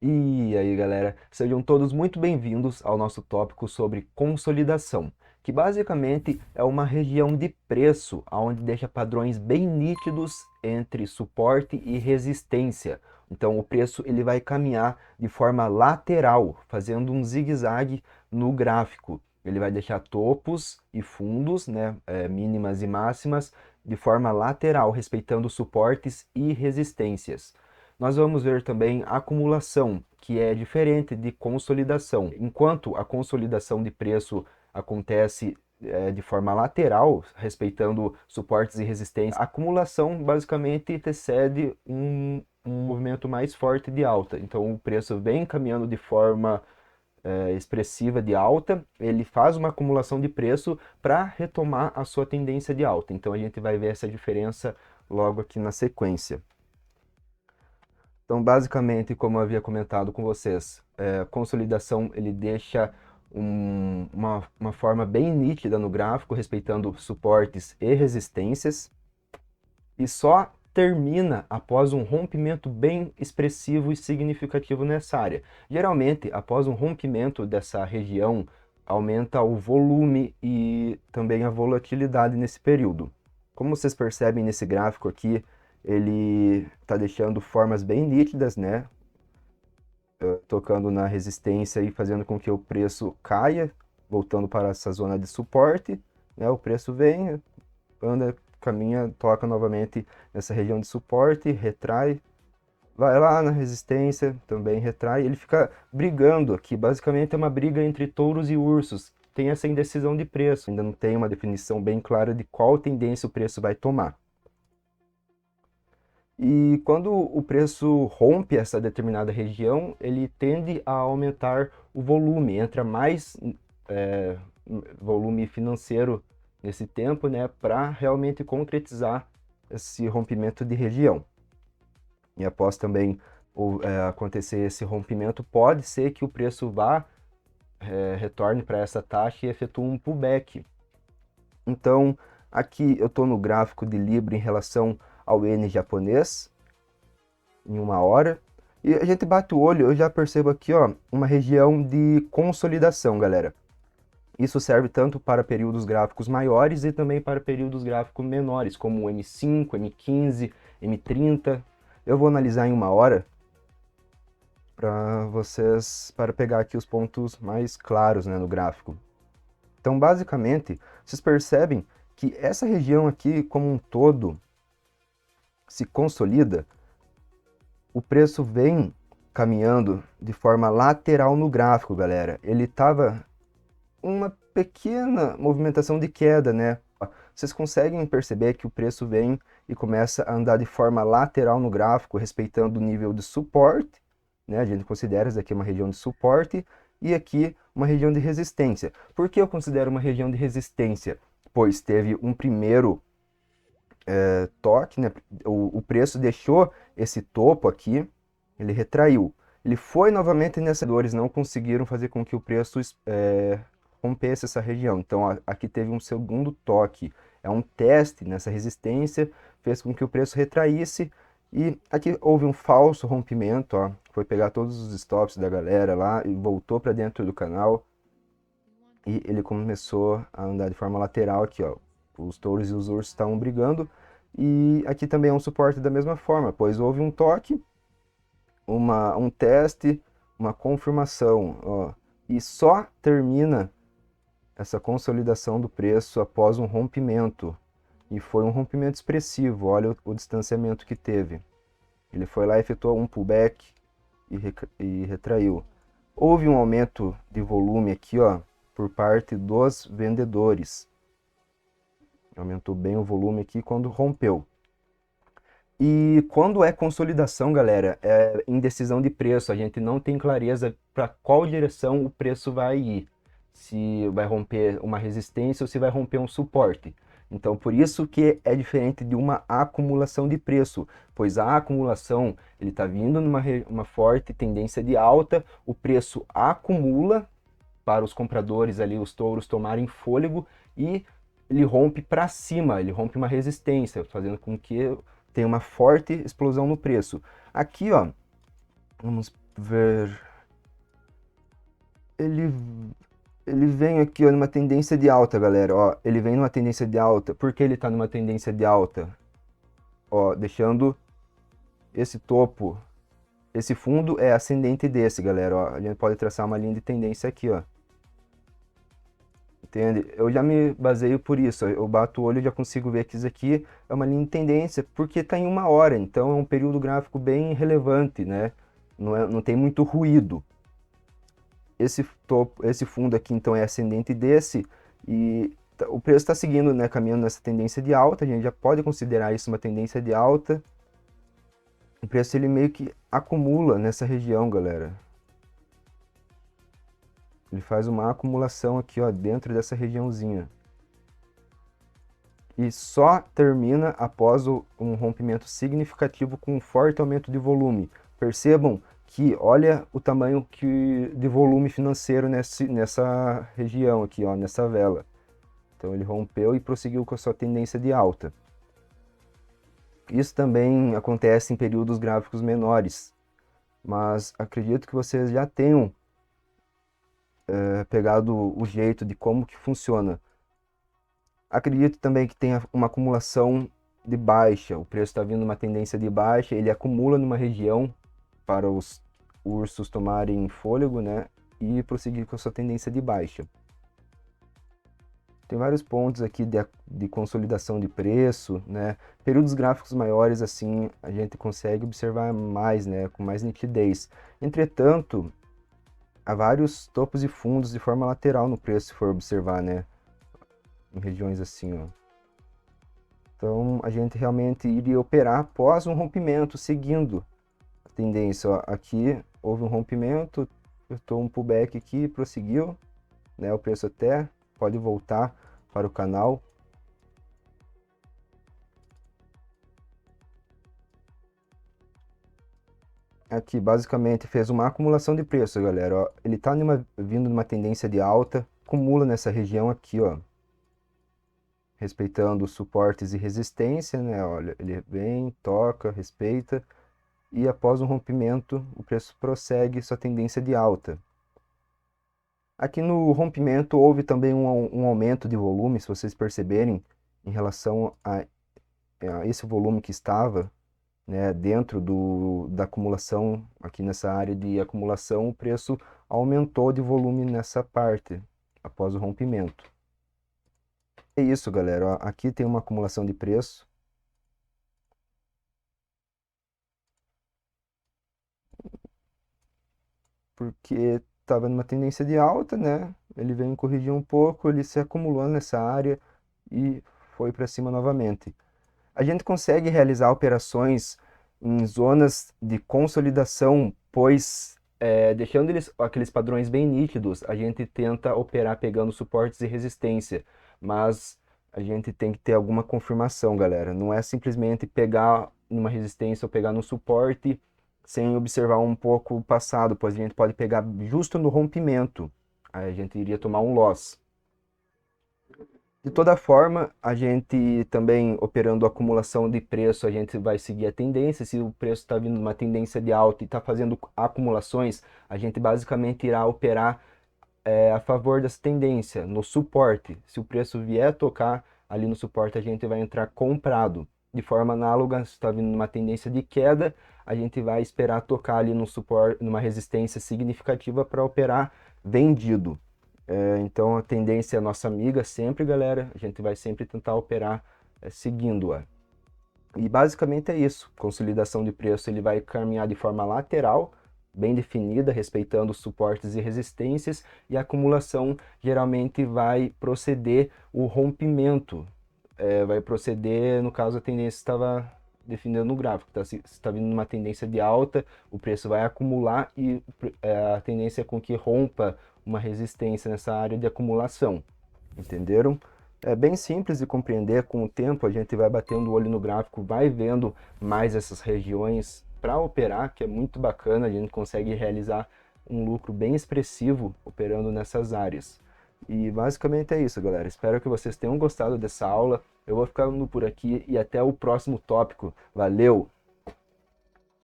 E aí, galera, sejam todos muito bem-vindos ao nosso tópico sobre consolidação, que basicamente é uma região de preço onde deixa padrões bem nítidos entre suporte e resistência. Então, o preço ele vai caminhar de forma lateral, fazendo um zigue-zague no gráfico. Ele vai deixar topos e fundos, né, mínimas e máximas, de forma lateral, respeitando suportes e resistências. Nós vamos ver também acumulação, que é diferente de consolidação. Enquanto a consolidação de preço acontece de forma lateral, respeitando suportes e resistências, a acumulação basicamente antecede um movimento mais forte de alta. Então o preço vem caminhando de forma expressiva de alta, ele faz uma acumulação de preço para retomar a sua tendência de alta. Então a gente vai ver essa diferença logo aqui na sequência. Então, basicamente, como eu havia comentado com vocês, consolidação ele deixa uma forma bem nítida no gráfico, respeitando suportes e resistências, e só termina após um rompimento bem expressivo e significativo nessa área. Geralmente, após um rompimento dessa região, aumenta o volume e também a volatilidade nesse período. Como vocês percebem nesse gráfico aqui, ele está deixando formas bem nítidas, né? Tocando na resistência e fazendo com que o preço caia, voltando para essa zona de suporte, né? O preço vem, anda, caminha, toca novamente nessa região de suporte, retrai, vai lá na resistência, também retrai, ele fica brigando aqui, basicamente é uma briga entre touros e ursos, tem essa indecisão de preço, ainda não tem uma definição bem clara de qual tendência o preço vai tomar. E quando o preço rompe essa determinada região, ele tende a aumentar o volume, entra mais é, volume financeiro nesse tempo, né, para realmente concretizar esse rompimento de região. E após também acontecer esse rompimento, pode ser que o preço vá, retorne para essa taxa e efetue um pullback. Então, aqui eu estou no gráfico de Libra em relação ao N japonês, em 1 hora. E a gente bate o olho, eu já percebo aqui, ó, uma região de consolidação, galera. Isso serve tanto para períodos gráficos maiores e também para períodos gráficos menores, como o M5, M15, M30. Eu vou analisar em 1 hora para vocês, para pegar aqui os pontos mais claros, né, no gráfico. Então, basicamente, vocês percebem que essa região aqui, como um todo, se consolida, o preço vem caminhando de forma lateral no gráfico, galera. Ele estava uma pequena movimentação de queda, né? Vocês conseguem perceber que o preço vem e começa a andar de forma lateral no gráfico, respeitando o nível de suporte, né? A gente considera isso aqui uma região de suporte e aqui uma região de resistência. Por que eu considero uma região de resistência? Pois teve um primeiro toque, né? O preço deixou esse topo aqui, ele retraiu. Ele foi novamente nessa dores, não conseguiram fazer com que o preço rompesse essa região. Então aqui teve um segundo toque, é um teste nessa resistência, fez com que o preço retraísse e aqui houve um falso rompimento, ó, foi pegar todos os stops da galera lá e voltou para dentro do canal e ele começou a andar de forma lateral aqui, ó. Os touros e os ursos estavam brigando e aqui também é um suporte da mesma forma, pois houve um toque, um teste, uma confirmação, ó, e só termina essa consolidação do preço após um rompimento. E foi um rompimento expressivo, olha o distanciamento que teve. Ele foi lá e efetuou um pullback e retraiu. Houve um aumento de volume aqui, ó, por parte dos vendedores. Aumentou bem o volume aqui quando rompeu. E quando é consolidação, galera, é indecisão de preço. A gente não tem clareza para qual direção o preço vai ir. Se vai romper uma resistência ou se vai romper um suporte. Então, por isso que é diferente de uma acumulação de preço, pois a acumulação ele está vindo numa uma forte tendência de alta, o preço acumula para os compradores ali, os touros tomarem fôlego e ele rompe para cima, ele rompe uma resistência, fazendo com que tenha uma forte explosão no preço. Aqui, ó, vamos ver. Ele, ele vem aqui ó, numa tendência de alta, galera. Ó, ele vem numa tendência de alta. Por que ele tá numa tendência de alta? Ó, deixando esse topo. Esse fundo é ascendente desse, galera. Ó, a gente pode traçar uma linha de tendência aqui, ó. Entende? Eu já me baseio por isso. Eu bato o olho e já consigo ver que isso aqui é uma linha de tendência, porque está em 1 hora. Então é um período gráfico bem relevante, né? Não tem muito ruído. Esse fundo aqui, então, é ascendente desse. E o preço está seguindo, né? Caminhando nessa tendência de alta. A gente já pode considerar isso uma tendência de alta. O preço ele meio que acumula nessa região, galera. Ele faz uma acumulação aqui, ó, dentro dessa regiãozinha. E só termina após um rompimento significativo com um forte aumento de volume. Percebam que olha o tamanho de volume financeiro nessa região aqui, ó, nessa vela. Então ele rompeu e prosseguiu com a sua tendência de alta. Isso também acontece em períodos gráficos menores, mas acredito que vocês já tenham pegado o jeito de como que funciona. Acredito também que tenha uma acumulação de baixa. O preço está vindo uma tendência de baixa, ele acumula numa região para os ursos tomarem fôlego, né? E prosseguir com a sua tendência de baixa. Tem vários pontos aqui de consolidação de preço, né? Períodos gráficos maiores, assim, a gente consegue observar mais, né? Com mais nitidez. Entretanto, há vários topos e fundos de forma lateral no preço, se for observar, né? Em regiões assim, ó. Então, a gente realmente iria operar após um rompimento, seguindo a tendência. Ó, aqui houve um rompimento, eu estou um pullback aqui, prosseguiu, né? O preço até pode voltar para o canal. Aqui, basicamente, fez uma acumulação de preço, galera. Ó, ele está vindo numa tendência de alta, acumula nessa região aqui, ó. Respeitando os suportes e resistência, né? Olha, ele vem, toca, respeita. E após um rompimento, o preço prossegue sua tendência de alta. Aqui no rompimento houve também um aumento de volume, se vocês perceberem, em relação a esse volume que estava, né, dentro da acumulação, aqui nessa área de acumulação, o preço aumentou de volume nessa parte, após o rompimento. É isso, galera. Ó, aqui tem uma acumulação de preço. Porque estava numa tendência de alta, né? Ele veio corrigir um pouco, ele se acumulou nessa área e foi para cima novamente. A gente consegue realizar operações em zonas de consolidação, pois deixando aqueles padrões bem nítidos, a gente tenta operar pegando suportes e resistência, mas a gente tem que ter alguma confirmação, galera. Não é simplesmente pegar numa resistência ou pegar no suporte sem observar um pouco o passado, pois a gente pode pegar justo no rompimento, aí a gente iria tomar um loss. De toda forma, a gente também operando acumulação de preço, a gente vai seguir a tendência. Se o preço está vindo numa tendência de alta e está fazendo acumulações, a gente basicamente irá operar a favor dessa tendência, no suporte. Se o preço vier a tocar ali no suporte, a gente vai entrar comprado. De forma análoga, se está vindo numa tendência de queda, a gente vai esperar tocar ali no suporte, numa resistência significativa para operar vendido. Então a tendência é nossa amiga sempre, galera. A gente vai sempre tentar operar seguindo-a. E basicamente é isso. Consolidação de preço ele vai caminhar de forma lateral, bem definida, respeitando os suportes e resistências. E a acumulação geralmente vai proceder o rompimento. Vai proceder, no caso a tendência estava definindo no gráfico. Tá? Se está vindo uma tendência de alta, o preço vai acumular e a tendência é com que rompa uma resistência nessa área de acumulação, entenderam? É bem simples de compreender, com o tempo a gente vai batendo o olho no gráfico, vai vendo mais essas regiões para operar, que é muito bacana, a gente consegue realizar um lucro bem expressivo operando nessas áreas. E basicamente é isso, galera. Espero que vocês tenham gostado dessa aula. Eu vou ficando por aqui e até o próximo tópico. Valeu!